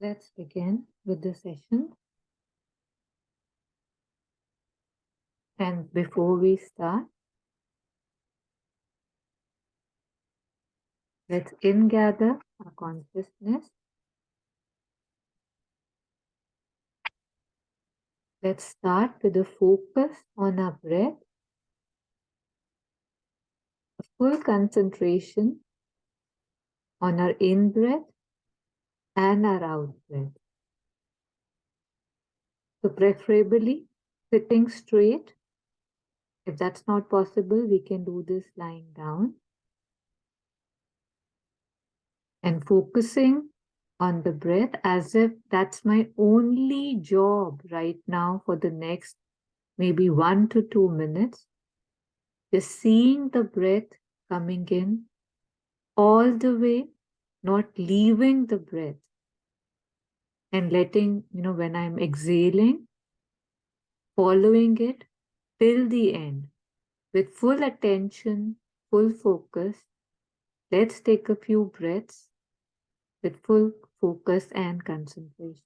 Let's begin with the session. And before we start, let's ingather our consciousness. Let's start with a focus on our breath, a full concentration on our in breath and our out breath. So, preferably sitting straight. If that's not possible, we can do this lying down and focusing on the breath as if that's my only job right now for the next maybe 1 to 2 minutes. Just seeing the breath coming in all the way, not leaving the breath, and letting, when I'm exhaling, following it till the end with full attention, full focus. Let's take a few breaths with full focus and concentration.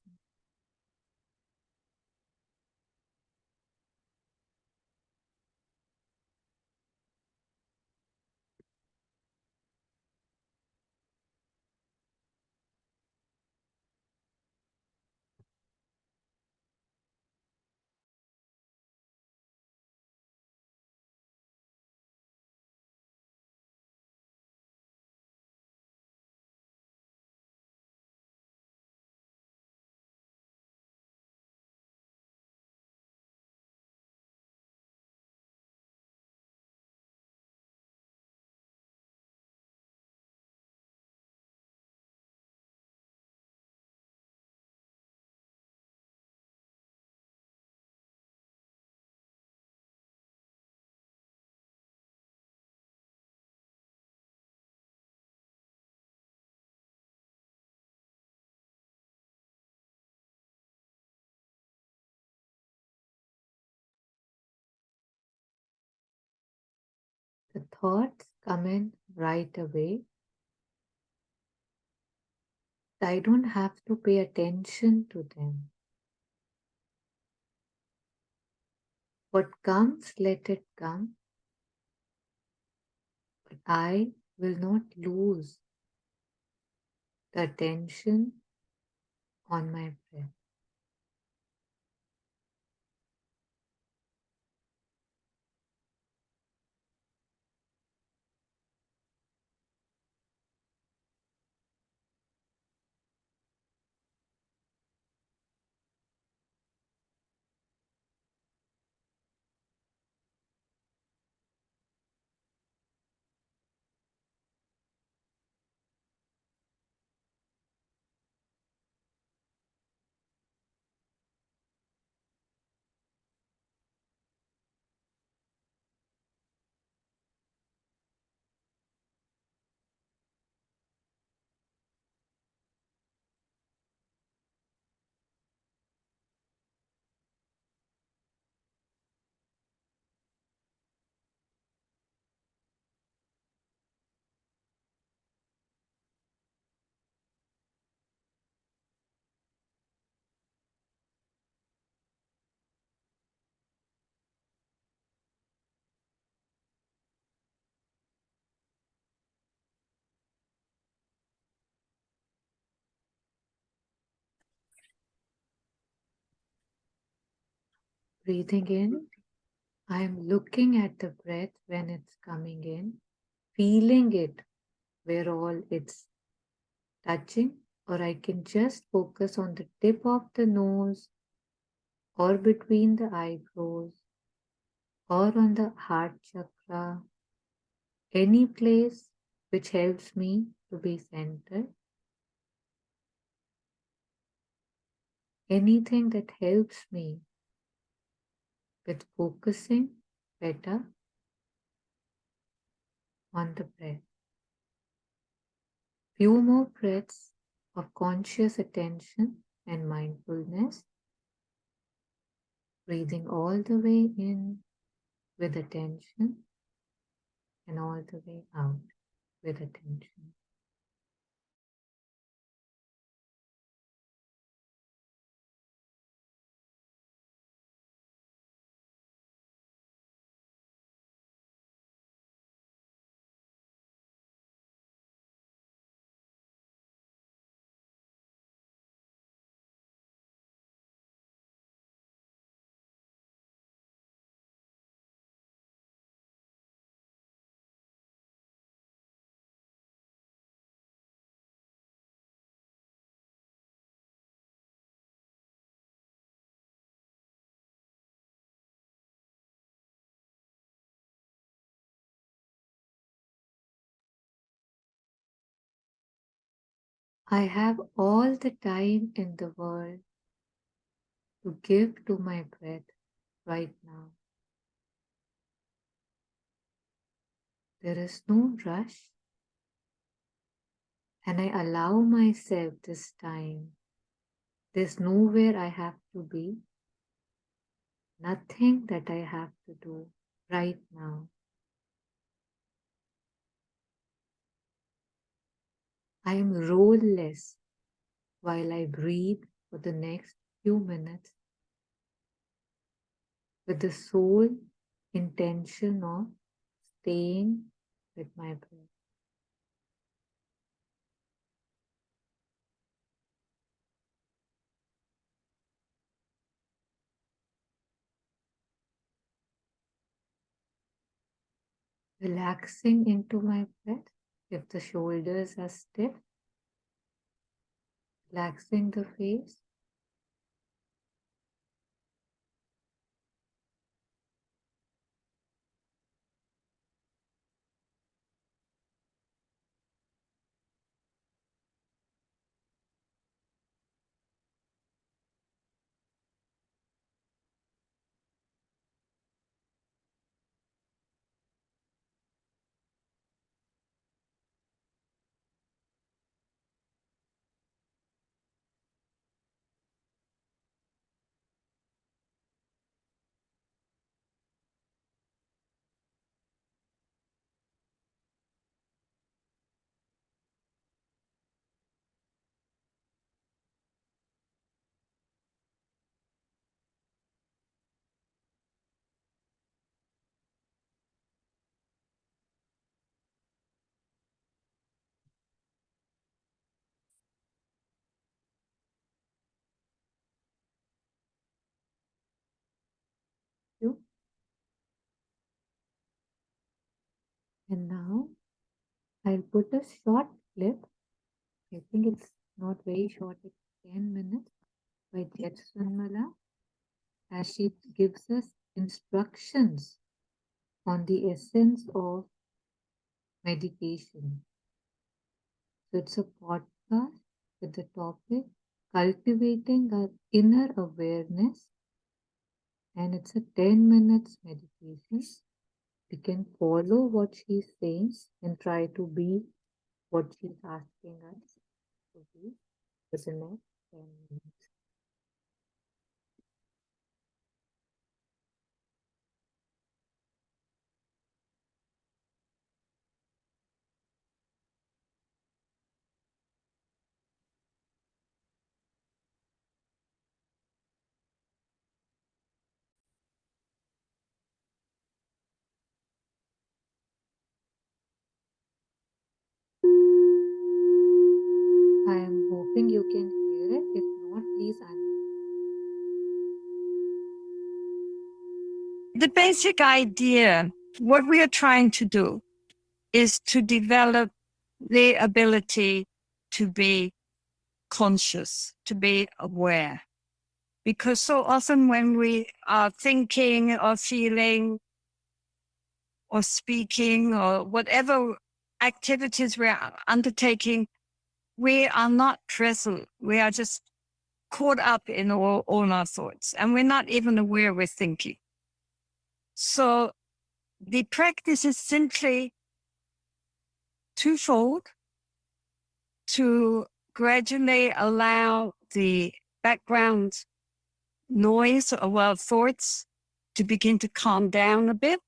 The thoughts come in right away. I don't have to pay attention to them. What comes, let it come. But I will not lose the attention on my breath. Breathing in, I am looking at the breath when it's coming in, feeling it where all it's touching, or I can just focus on the tip of the nose or between the eyebrows or on the heart chakra, any place which helps me to be centered, anything that helps me with focusing better on the breath. Few more breaths of conscious attention and mindfulness, breathing all the way in with attention and all the way out with attention. I have all the time in the world to give to my breath right now. There is no rush, and I allow myself this time. There's nowhere I have to be, nothing that I have to do right now. I am role-less while I breathe for the next few minutes with the sole intention of staying with my breath. Relaxing into my breath if the shoulders are stiff, relaxing the face, you. And now I'll put a short clip. I think it's not very short, it's 10 minutes by Jetsunma as she gives us instructions on the essence of meditation. So it's a podcast with the topic cultivating our inner awareness, and it's a 10 minutes meditation. We can follow what she's saying and try to be what she's asking us to be for the next 10 minutes. I am hoping you can hear it. If not, please unmute. The basic idea, what we are trying to do, is to develop the ability to be conscious, to be aware. Because so often when we are thinking or feeling or speaking or whatever activities we are undertaking, we are not present. We are just caught up in all our thoughts, and we're not even aware we're thinking. So the practice is simply twofold: to gradually allow the background noise of our thoughts to begin to calm down a bit,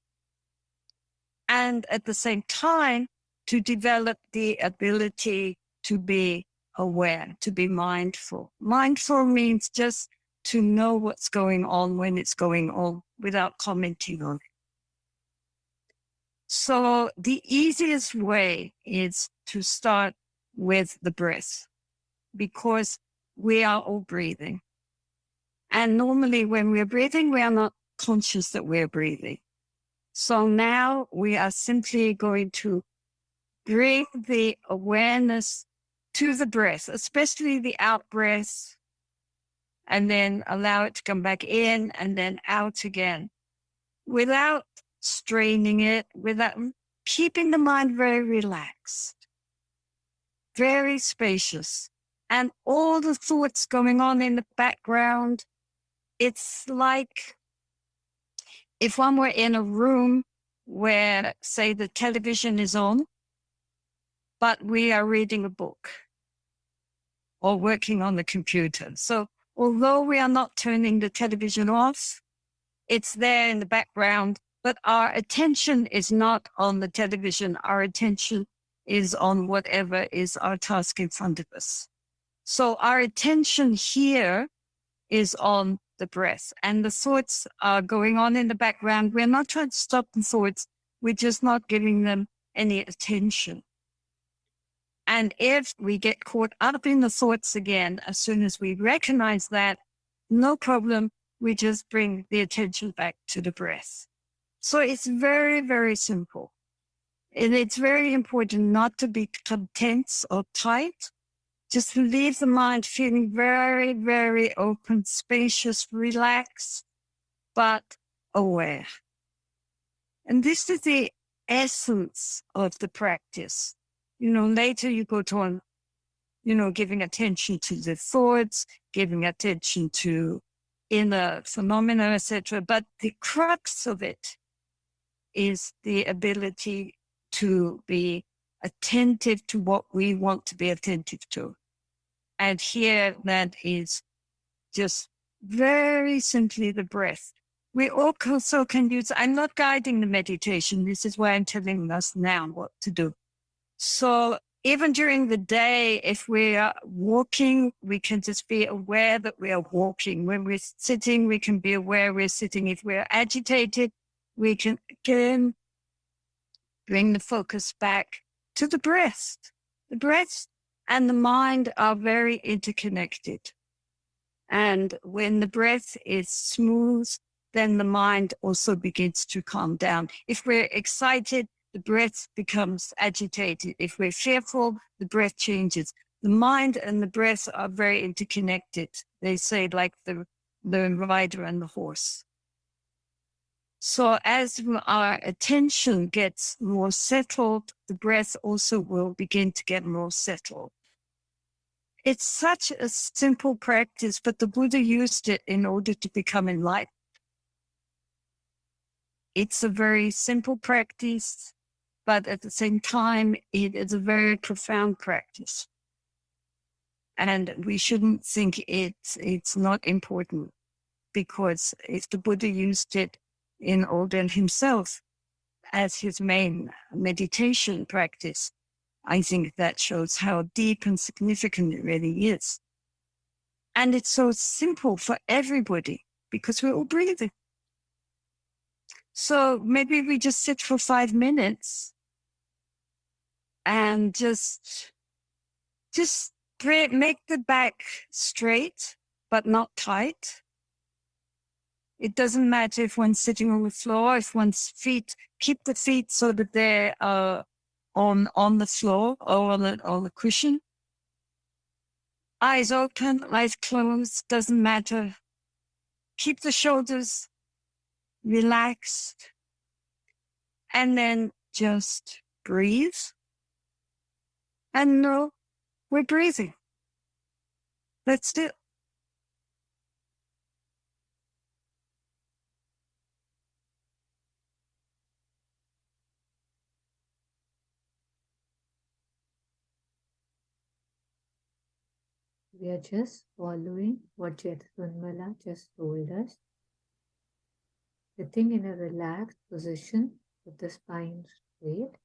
and at the same time to develop the ability to be aware, to be mindful. Mindful means just to know what's going on when it's going on without commenting on it. So the easiest way is to start with the breath, because we are all breathing. And normally when we're breathing, we are not conscious that we're breathing. So now we are simply going to bring the awareness to the breath, especially the out breath, and then allow it to come back in and then out again, without straining it, without keeping the mind very relaxed, very spacious. and all the thoughts going on in the background. It's like if one were in a room where, say, the television is on, but we are reading a book or working on the computer. So although we are not turning the television off, it's there in the background, but our attention is not on the television. Our attention is on whatever is our task in front of us. So our attention here is on the breath, and the thoughts are going on in the background. We're not trying to stop the thoughts. We're just not giving them any attention. And if we get caught up in the thoughts again, as soon as we recognize that, no problem, we just bring the attention back to the breath. So it's very, very simple. And it's very important not to become tense or tight. Just leave the mind feeling very, very open, spacious, relaxed, but aware. And this is the essence of the practice. Later you go on, giving attention to the thoughts, giving attention to inner phenomena, etc. But the crux of it is the ability to be attentive to what we want to be attentive to. And here that is just very simply the breath. We also can use, I'm not guiding the meditation. This is why I'm telling us now what to do. So even during the day, if we are walking, we can just be aware that we are walking. When we're sitting, we can be aware we're sitting. If we're agitated, we can again bring the focus back to the breath. The breath and the mind are very interconnected. And when the breath is smooth, then the mind also begins to calm down. If we're excited, the breath becomes agitated. If we're fearful, the breath changes. The mind and the breath are very interconnected. They say like the rider and the horse. So as our attention gets more settled, the breath also will begin to get more settled. It's such a simple practice, but the Buddha used it in order to become enlightened. It's a very simple practice, but at the same time, it is a very profound practice. And we shouldn't think it's not important, because if the Buddha used it in order himself as his main meditation practice, I think that shows how deep and significant it really is. And it's so simple for everybody because we're all breathing. So maybe we just sit for 5 minutes and just make the back straight, but not tight. It doesn't matter if one's sitting on the floor, if one's feet, keep the feet so that they're on the floor or on the cushion. Eyes open, eyes closed, doesn't matter. Keep the shoulders relaxed. And then just breathe. And know we're breathing. Let's do it. We are just following what Jetsunma just told us. Sitting in a relaxed position with the spine straight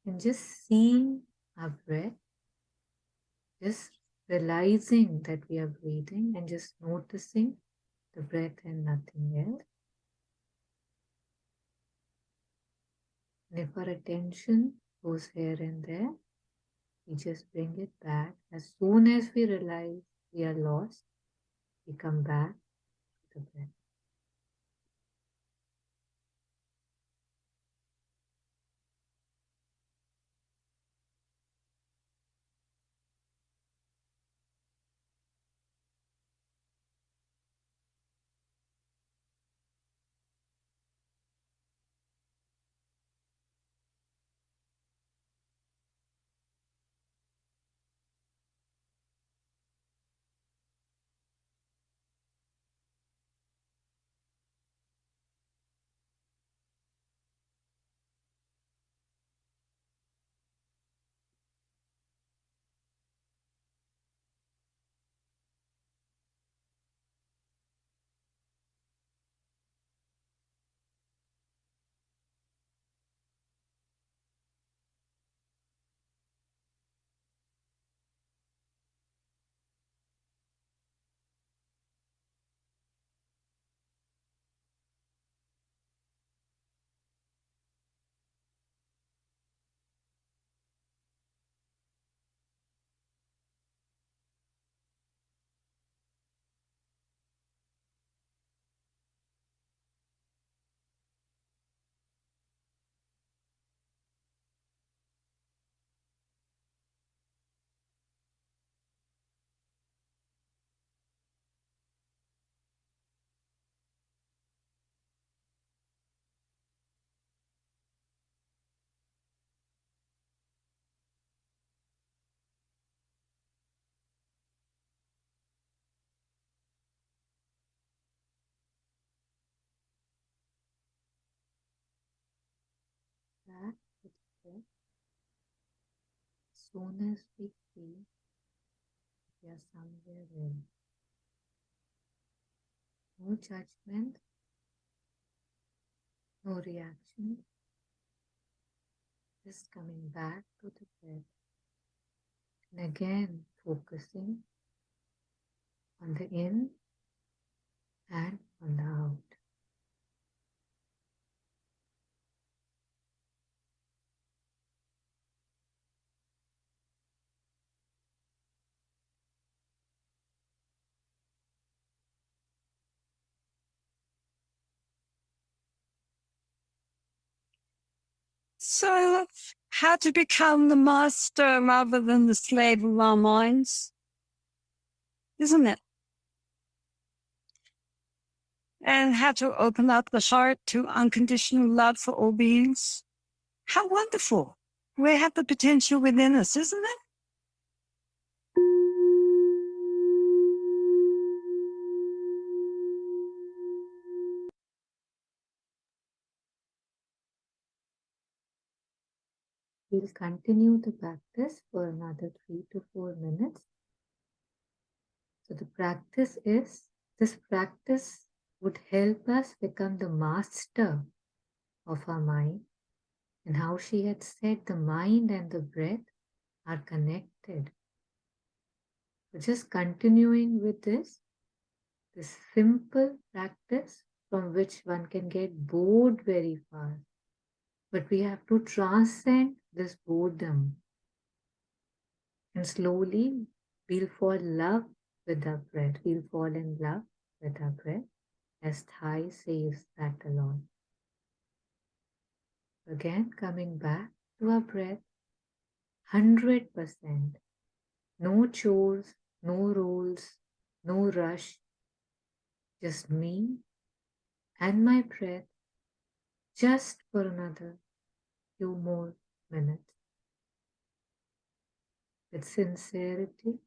and just seeing our breath, just realizing that we are breathing and just noticing the breath and nothing else. And if our attention goes here and there, we just bring it back. As soon as we realize we are lost, we come back to the breath. breath. As soon as we feel we are somewhere in, no judgment, no reaction, just coming back to the breath. And again, focusing on the in and on the out. So, how to become the master rather than the slave of our minds, isn't it? And how to open up the heart to unconditional love for all beings. How wonderful. We have the potential within us, isn't it? We'll continue the practice for another 3 to 4 minutes. So the practice is, this practice would help us become the master of our mind. And how she had said the mind and the breath are connected. So just continuing with this simple practice from which one can get bored very fast. But we have to transcend this boredom. And slowly we'll fall in love with our breath. We'll fall in love with our breath, as Thai says that a lot. Again, coming back to our breath, 100%. No chores, no roles, no rush. Just me and my breath, just for another few more minutes. With sincerity,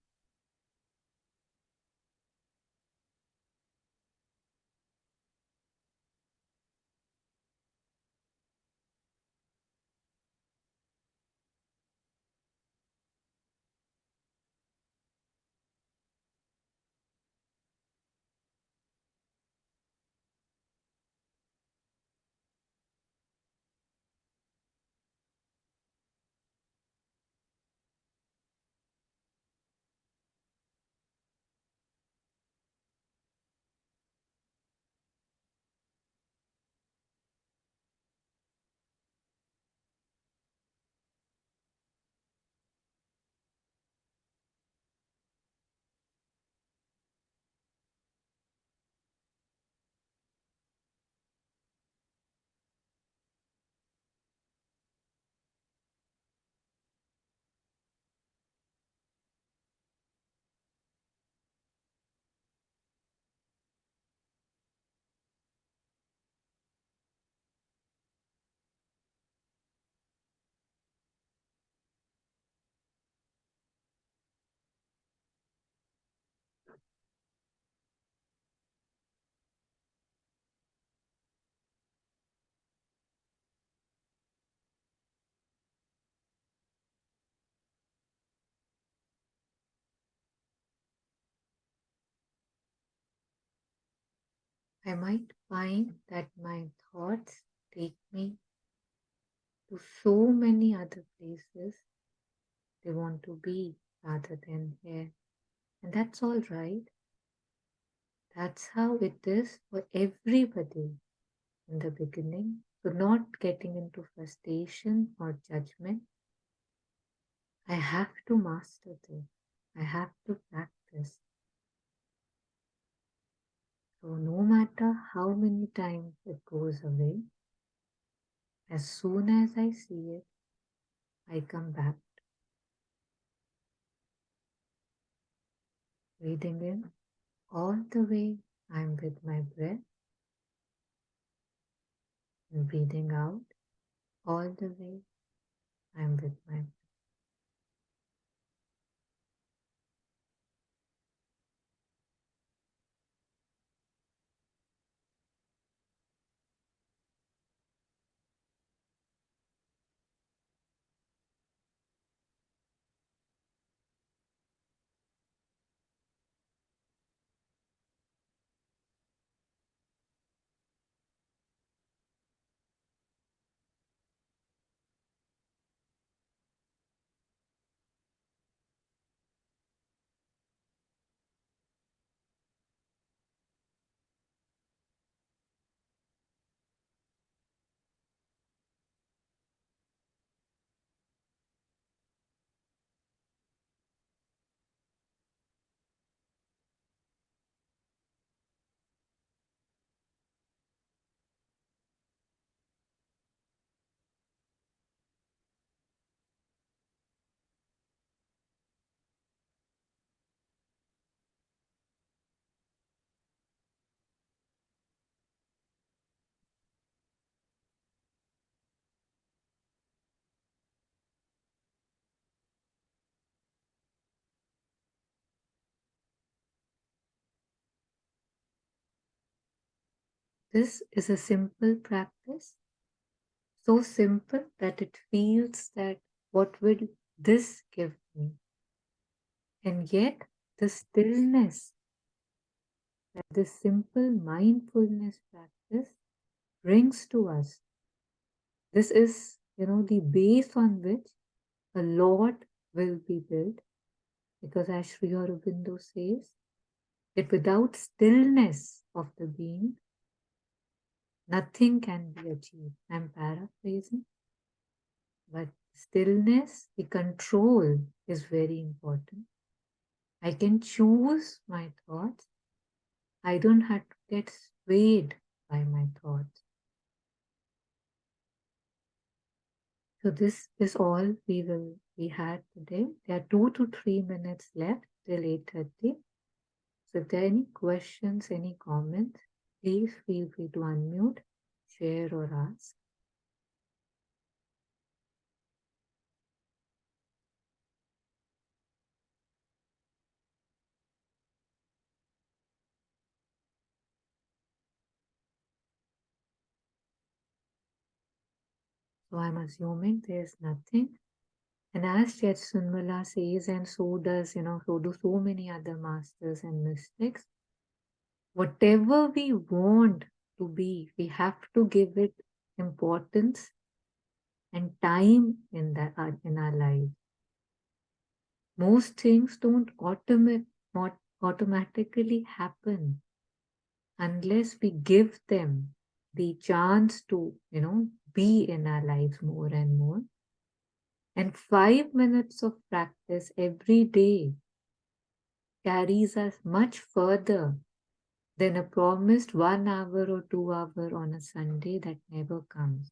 I might find that my thoughts take me to so many other places they want to be rather than here. And that's all right. That's how it is for everybody in the beginning. So, not getting into frustration or judgment. I have to master this. I have to practice. So, no matter how many times it goes away, as soon as I see it, I come back. Breathing in all the way, I'm with my breath, and breathing out all the way, I'm with my breath. This is a simple practice, so simple that it feels that what will this give me? And yet, the stillness that this simple mindfulness practice brings to us, this is, the base on which a lot will be built. Because as Sri Aurobindo says, that without stillness of the being, nothing can be achieved. I'm paraphrasing, but stillness, the control is very important. I can choose my thoughts. I don't have to get swayed by my thoughts. So this is all we had today. There are 2 to 3 minutes left till 8:30. So if there are any questions, any comments, please feel free to unmute, share or ask. So I'm assuming there's nothing. And as Jetsunma says, and so does, so do so many other masters and mystics, whatever we want to be, we have to give it importance and time in our lives. Most things don't automatically happen unless we give them the chance to, be in our lives more and more. And 5 minutes of practice every day carries us much further than a promised 1 hour or 2 hour on a Sunday that never comes.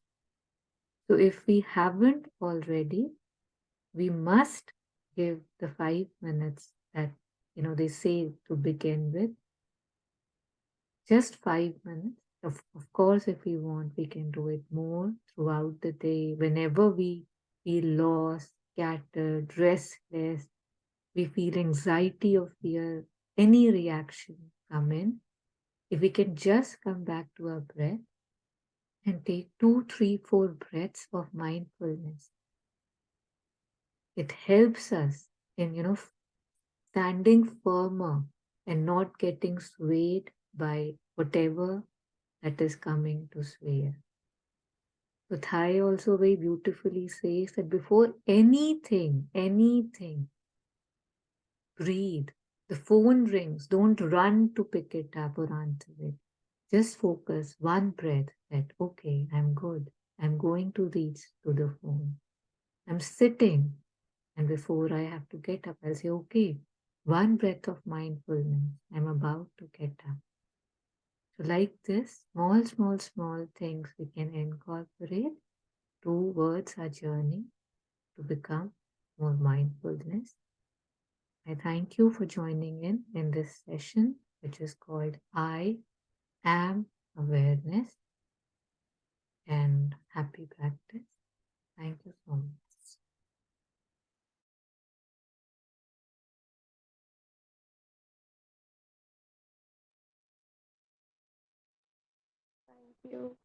So if we haven't already, we must give the 5 minutes that, they say to begin with. Just 5 minutes. Of course, if we want, we can do it more throughout the day. Whenever we feel lost, scattered, restless, we feel anxiety or fear, any reaction come in, if we can just come back to our breath and take 2, 3, 4 breaths of mindfulness, it helps us in, standing firmer and not getting swayed by whatever that is coming to sway us. So Thai also very beautifully says that before anything, breathe. The phone rings, don't run to pick it up or answer it. Just focus one breath that, okay, I'm good. I'm going to reach to the phone. I'm sitting, and before I have to get up, I'll say, okay, one breath of mindfulness. I'm about to get up. So, like this, small things we can incorporate towards our journey to become more mindfulness. I thank you for joining in this session, which is called I Am Awareness, and happy practice. Thank you so much. Thank you.